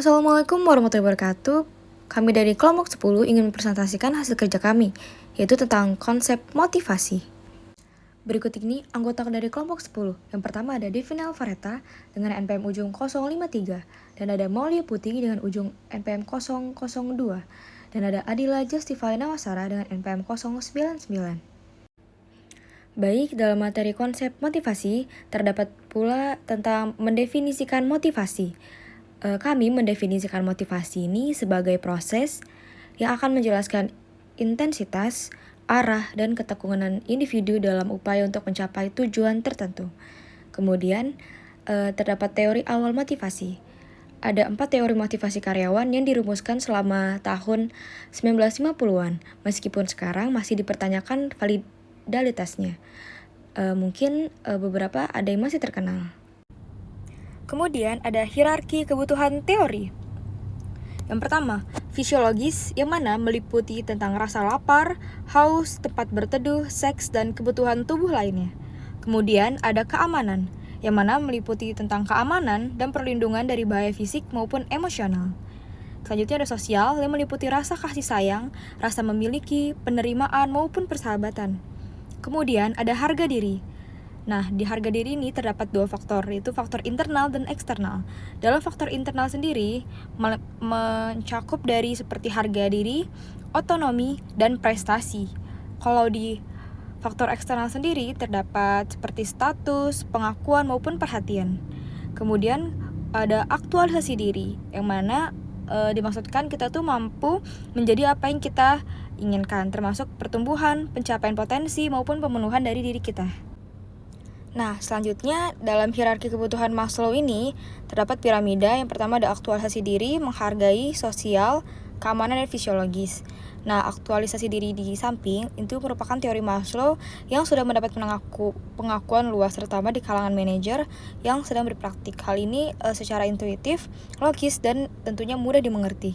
Assalamualaikum warahmatullahi wabarakatuh. Kami dari kelompok 10 ingin mempresentasikan hasil kerja kami, yaitu tentang konsep motivasi. Berikut ini anggota dari kelompok 10. Yang pertama ada Devina Alvareta dengan NPM ujung 053, dan ada Maulia Putih dengan ujung NPM 002, dan ada Adila Justify Nawasara dengan NPM 099. Baik, dalam materi konsep motivasi, terdapat pula tentang mendefinisikan motivasi. Kami mendefinisikan motivasi ini sebagai proses yang akan menjelaskan intensitas, arah, dan ketekunan individu dalam upaya untuk mencapai tujuan tertentu. Kemudian, terdapat teori awal motivasi. Ada 4 teori motivasi karyawan yang dirumuskan selama tahun 1950-an, meskipun sekarang masih dipertanyakan validitasnya. Mungkin beberapa ada yang masih terkenal. Kemudian ada hierarki kebutuhan teori. Yang pertama, fisiologis, yang mana meliputi tentang rasa lapar, haus, tempat berteduh, seks, dan kebutuhan tubuh lainnya. Kemudian ada keamanan, yang mana meliputi tentang keamanan dan perlindungan dari bahaya fisik maupun emosional. Selanjutnya ada sosial, yang meliputi rasa kasih sayang, rasa memiliki, penerimaan, maupun persahabatan. Kemudian ada harga diri. Nah, di harga diri ini terdapat 2 faktor, yaitu faktor internal dan eksternal. Dalam faktor internal sendiri, mencakup dari seperti harga diri, otonomi, dan prestasi. Kalau di faktor eksternal sendiri, terdapat seperti status, pengakuan, maupun perhatian. Kemudian, ada aktualisasi diri, yang mana dimaksudkan kita tuh mampu menjadi apa yang kita inginkan, termasuk pertumbuhan, pencapaian potensi, maupun pemenuhan dari diri kita. Nah, selanjutnya dalam hierarki kebutuhan Maslow ini terdapat piramida. Yang pertama ada aktualisasi diri, menghargai, sosial, keamanan, dan fisiologis. Nah, aktualisasi diri di samping itu merupakan teori Maslow yang sudah mendapat pengakuan luas, terutama di kalangan manajer yang sedang berpraktik. Hal ini secara intuitif, logis, dan tentunya mudah dimengerti.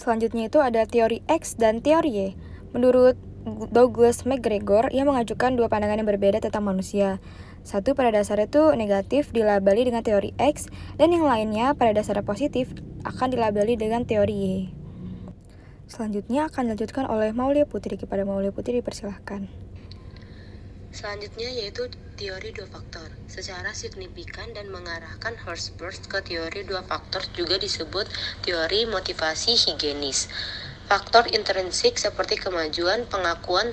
Selanjutnya itu ada teori X dan teori Y. Menurut Douglas McGregor, ia mengajukan 2 pandangan yang berbeda tentang manusia. Satu pada dasarnya itu negatif dilabeli dengan teori X, dan yang lainnya pada dasarnya positif akan dilabeli dengan teori Y. Selanjutnya akan dilanjutkan oleh Maulia Putri. Kepada Maulia Putri dipersilahkan. Selanjutnya yaitu teori 2 faktor. Secara signifikan dan mengarahkan Hertzberg ke teori 2 faktor juga disebut teori motivasi higienis. Faktor intrinsik seperti kemajuan, pengakuan,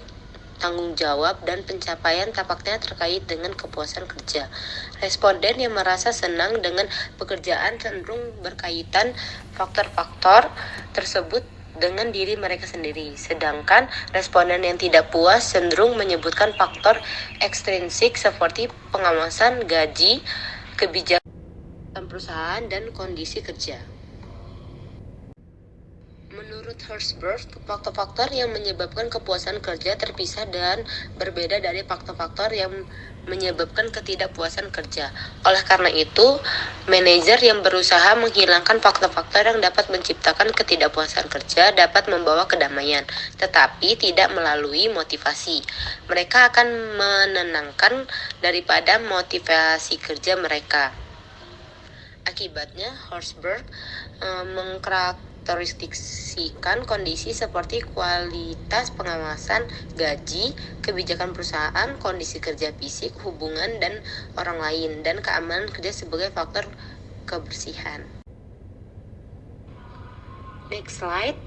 tanggung jawab, dan pencapaian tampaknya terkait dengan kepuasan kerja. Responden yang merasa senang dengan pekerjaan cenderung berkaitan faktor-faktor tersebut dengan diri mereka sendiri. Sedangkan responden yang tidak puas cenderung menyebutkan faktor ekstrinsik seperti pengawasan, gaji, kebijakan perusahaan, dan kondisi kerja. Menurut Hertzberg, faktor-faktor yang menyebabkan kepuasan kerja terpisah dan berbeda dari faktor-faktor yang menyebabkan ketidakpuasan kerja. Oleh karena itu, manajer yang berusaha menghilangkan faktor-faktor yang dapat menciptakan ketidakpuasan kerja dapat membawa kedamaian, tetapi tidak melalui motivasi. Mereka akan menenangkan daripada motivasi kerja mereka. Akibatnya, Hertzberg mengkarakterisasikan kondisi seperti kualitas pengawasan, gaji, kebijakan perusahaan, kondisi kerja fisik, hubungan dan orang lain, dan keamanan kerja sebagai faktor kebersihan. Next slide.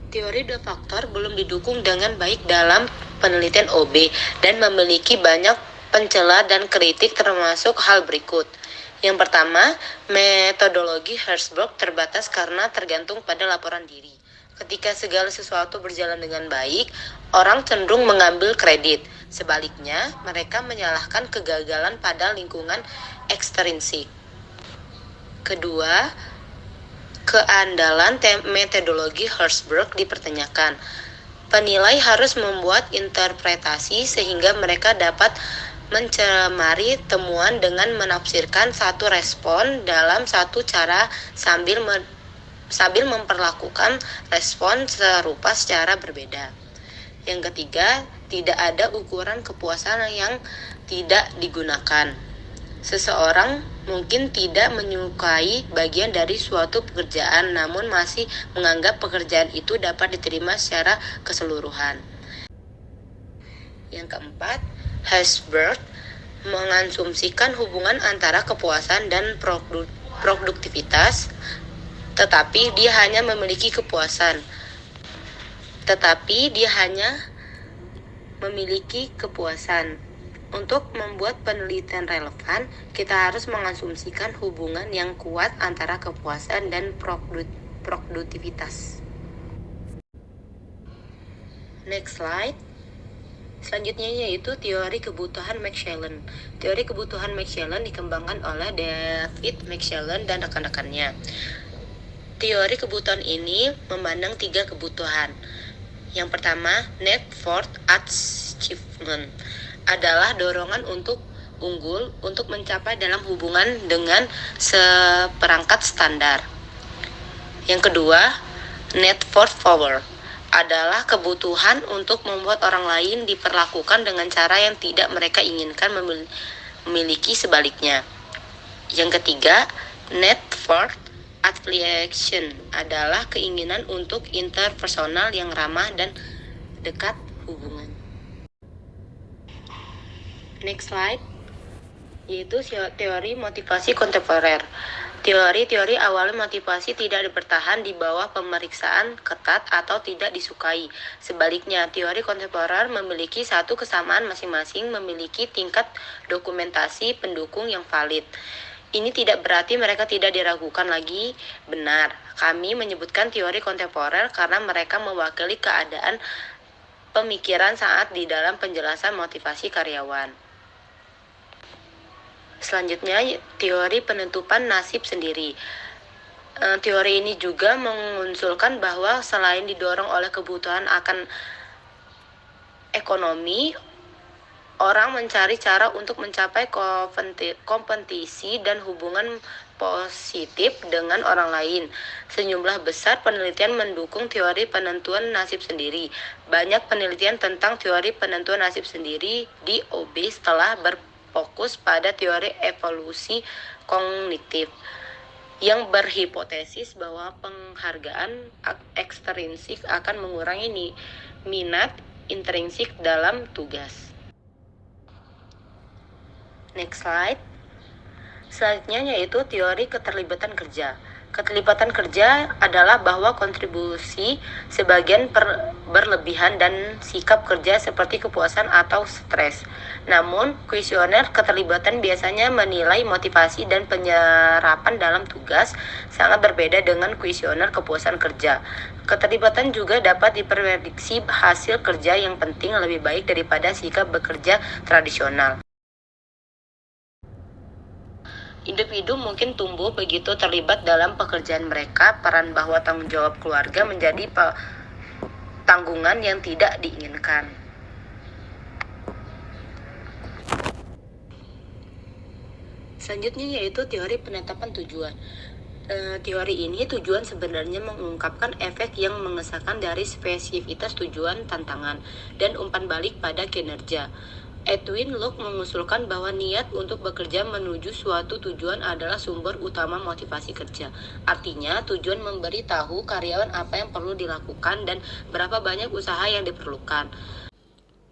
Teori 2 faktor belum didukung dengan baik dalam penelitian OB dan memiliki banyak pencela dan kritik, termasuk hal berikut. Yang pertama, metodologi Hertzberg terbatas karena tergantung pada laporan diri. Ketika segala sesuatu berjalan dengan baik, orang cenderung mengambil kredit. Sebaliknya, mereka menyalahkan kegagalan pada lingkungan ekstrinsik. Kedua, keandalan metodologi Hertzberg dipertanyakan. Penilai harus membuat interpretasi sehingga mereka dapat mencemari temuan dengan menafsirkan satu respon dalam satu cara sambil memperlakukan respon serupa secara berbeda. Yang ketiga, tidak ada ukuran kepuasan yang tidak digunakan. Seseorang mungkin tidak menyukai bagian dari suatu pekerjaan, namun masih menganggap pekerjaan itu dapat diterima secara keseluruhan. Yang keempat, Herzberg mengasumsikan hubungan antara kepuasan dan produktivitas, tetapi dia hanya memiliki kepuasan. Untuk membuat penelitian relevan, kita harus mengasumsikan hubungan yang kuat antara kepuasan dan produktivitas. Next slide. Selanjutnya yaitu teori kebutuhan McShellen. Teori kebutuhan McShellen dikembangkan oleh David McShellen dan rekan-rekannya. Teori kebutuhan ini memandang 3 kebutuhan. Yang pertama, need for achievement adalah dorongan untuk unggul untuk mencapai dalam hubungan dengan seperangkat standar. Yang kedua, need for power adalah kebutuhan untuk membuat orang lain diperlakukan dengan cara yang tidak mereka inginkan memiliki sebaliknya. Yang ketiga, need for affiliation adalah keinginan untuk interpersonal yang ramah dan dekat hubungan. Next slide, yaitu teori motivasi kontemporer. Teori-teori awal motivasi tidak bertahan di bawah pemeriksaan ketat atau tidak disukai. Sebaliknya, teori kontemporer memiliki satu kesamaan masing-masing memiliki tingkat dokumentasi pendukung yang valid. Ini tidak berarti mereka tidak diragukan lagi benar. Kami menyebutkan teori kontemporer karena mereka mewakili keadaan pemikiran saat di dalam penjelasan motivasi karyawan. Selanjutnya, teori penentuan nasib sendiri. Teori ini juga mengunsulkan bahwa selain didorong oleh kebutuhan akan ekonomi, orang mencari cara untuk mencapai kompetisi dan hubungan positif dengan orang lain. Sejumlah besar penelitian mendukung teori penentuan nasib sendiri. Banyak penelitian tentang teori penentuan nasib sendiri di OB setelah fokus pada teori evolusi kognitif yang berhipotesis bahwa penghargaan ekstrinsik akan mengurangi minat intrinsik dalam tugas. Next slide. Selanjutnya yaitu teori keterlibatan kerja. Keterlibatan kerja adalah bahwa kontribusi sebagian berlebihan dan sikap kerja seperti kepuasan atau stres. Namun, kuesioner keterlibatan biasanya menilai motivasi dan penyerapan dalam tugas sangat berbeda dengan kuesioner kepuasan kerja. Keterlibatan juga dapat diprediksi hasil kerja yang penting lebih baik daripada sikap bekerja tradisional. Individu mungkin tumbuh begitu terlibat dalam pekerjaan mereka, peran bahwa tanggung jawab keluarga menjadi tanggungan yang tidak diinginkan. Selanjutnya yaitu teori penetapan tujuan. Teori ini tujuan sebenarnya mengungkapkan efek yang mengesahkan dari spesifitas tujuan tantangan dan umpan balik pada kinerja. Edwin Locke mengusulkan bahwa niat untuk bekerja menuju suatu tujuan adalah sumber utama motivasi kerja. Artinya, tujuan memberi tahu karyawan apa yang perlu dilakukan dan berapa banyak usaha yang diperlukan.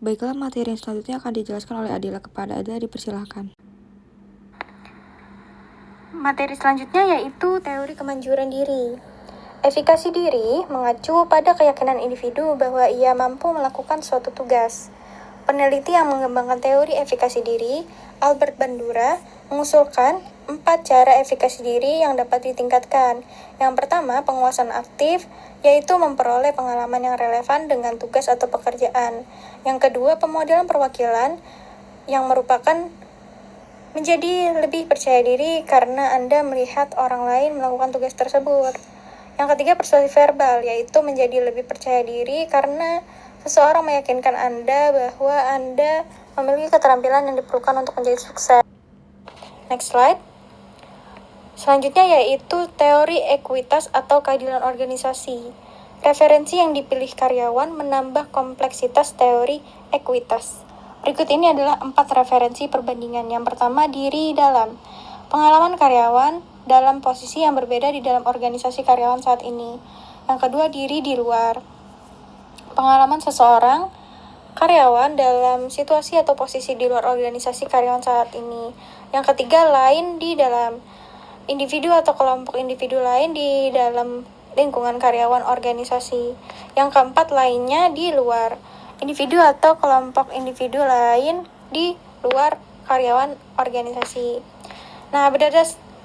Baiklah, materi yang selanjutnya akan dijelaskan oleh Adila. Kepada Adila dipersilahkan. Materi selanjutnya yaitu teori kemanjuran diri. Efikasi diri mengacu pada keyakinan individu bahwa ia mampu melakukan suatu tugas. Peneliti yang mengembangkan teori efikasi diri, Albert Bandura, mengusulkan 4 cara efikasi diri yang dapat ditingkatkan. Yang pertama, penguasaan aktif, yaitu memperoleh pengalaman yang relevan dengan tugas atau pekerjaan. Yang kedua, pemodelan perwakilan, yang merupakan menjadi lebih percaya diri karena Anda melihat orang lain melakukan tugas tersebut. Yang ketiga, persuasi verbal, yaitu menjadi lebih percaya diri karena seseorang meyakinkan Anda bahwa Anda memiliki keterampilan yang diperlukan untuk menjadi sukses. Next slide. Selanjutnya yaitu teori ekuitas atau keadilan organisasi. Referensi yang dipilih karyawan menambah kompleksitas teori ekuitas. Berikut ini adalah 4 referensi perbandingan. Yang pertama, diri dalam. Pengalaman karyawan dalam posisi yang berbeda di dalam organisasi karyawan saat ini. Yang kedua, diri di luar. Pengalaman seseorang karyawan dalam situasi atau posisi di luar organisasi karyawan saat ini. Yang ketiga, lain di dalam. Individu atau kelompok individu lain di dalam lingkungan karyawan organisasi. Yang keempat, lainnya di luar. Individu atau kelompok individu lain di luar karyawan organisasi. Nah,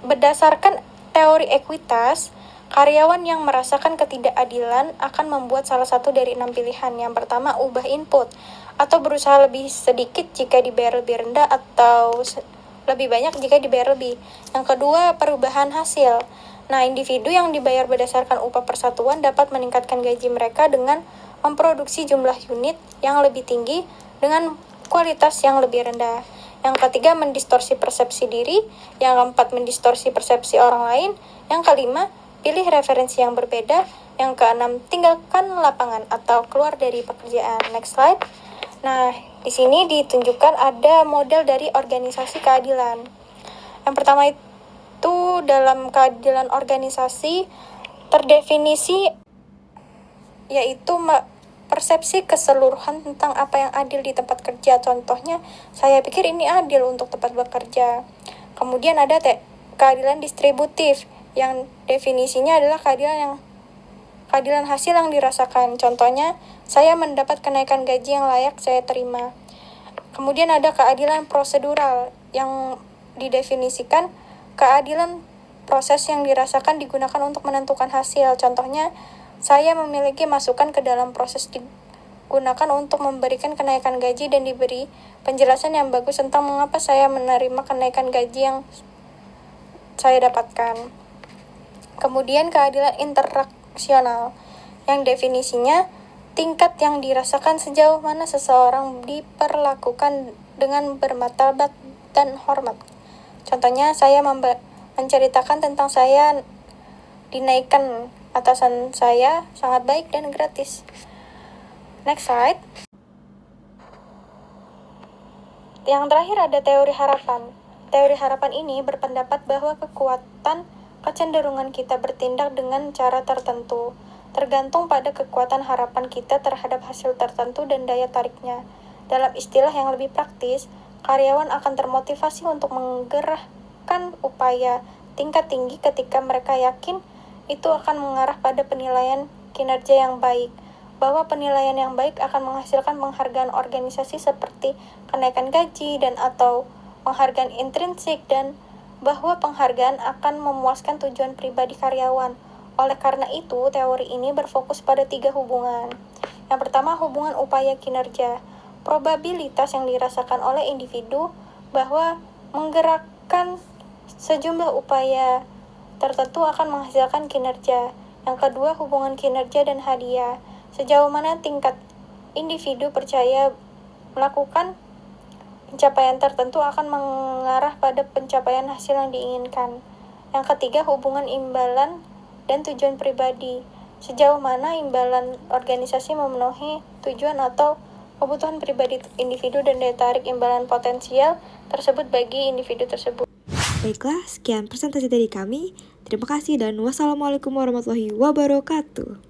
berdasarkan teori ekuitas, karyawan yang merasakan ketidakadilan akan membuat salah satu dari 6 pilihan. Yang pertama, ubah input atau berusaha lebih sedikit jika dibayar lebih rendah atau lebih banyak jika dibayar lebih. Yang kedua, perubahan hasil. Nah, individu yang dibayar berdasarkan upah persatuan dapat meningkatkan gaji mereka dengan memproduksi jumlah unit yang lebih tinggi dengan kualitas yang lebih rendah. Yang ketiga, mendistorsi persepsi diri. Yang keempat, mendistorsi persepsi orang lain. Yang kelima, pilih referensi yang berbeda. Yang keenam, tinggalkan lapangan atau keluar dari pekerjaan. Next slide. Nah, di sini ditunjukkan ada model dari organisasi keadilan. Yang pertama itu dalam keadilan organisasi terdefinisi yaitu persepsi keseluruhan tentang apa yang adil di tempat kerja. Contohnya, saya pikir ini adil untuk tempat bekerja. Kemudian ada keadilan distributif yang definisinya adalah keadilan hasil yang dirasakan. Contohnya, saya mendapat kenaikan gaji yang layak saya terima. Kemudian ada keadilan prosedural yang didefinisikan keadilan proses yang dirasakan digunakan untuk menentukan hasil. Contohnya, saya memiliki masukan ke dalam proses digunakan untuk memberikan kenaikan gaji dan diberi penjelasan yang bagus tentang mengapa saya menerima kenaikan gaji yang saya dapatkan. Kemudian keadilan interaksional yang definisinya tingkat yang dirasakan sejauh mana seseorang diperlakukan dengan bermartabat dan hormat. Contohnya, saya menceritakan tentang saya dinaikkan atasan saya sangat baik dan gratis. Next slide. Yang terakhir ada teori harapan. Teori harapan ini berpendapat bahwa kekuatan kecenderungan kita bertindak dengan cara tertentu tergantung pada kekuatan harapan kita terhadap hasil tertentu dan daya tariknya. Dalam istilah yang lebih praktis, karyawan akan termotivasi untuk menggerakkan upaya tingkat tinggi ketika mereka yakin itu akan mengarah pada penilaian kinerja yang baik, bahwa penilaian yang baik akan menghasilkan penghargaan organisasi seperti kenaikan gaji dan atau penghargaan intrinsik, dan bahwa penghargaan akan memuaskan tujuan pribadi karyawan. Oleh karena itu, teori ini berfokus pada 3 hubungan. Yang pertama, hubungan upaya kinerja. Probabilitas yang dirasakan oleh individu bahwa menggerakkan sejumlah upaya tertentu akan menghasilkan kinerja. Yang kedua, hubungan kinerja dan hadiah. Sejauh mana tingkat individu percaya melakukan pencapaian tertentu akan mengarah pada pencapaian hasil yang diinginkan. Yang ketiga, hubungan imbalan dan tujuan pribadi. Sejauh mana imbalan organisasi memenuhi tujuan atau kebutuhan pribadi individu dan daya tarik imbalan potensial tersebut bagi individu tersebut. Baiklah, sekian presentasi dari kami. Terima kasih dan wassalamualaikum warahmatullahi wabarakatuh.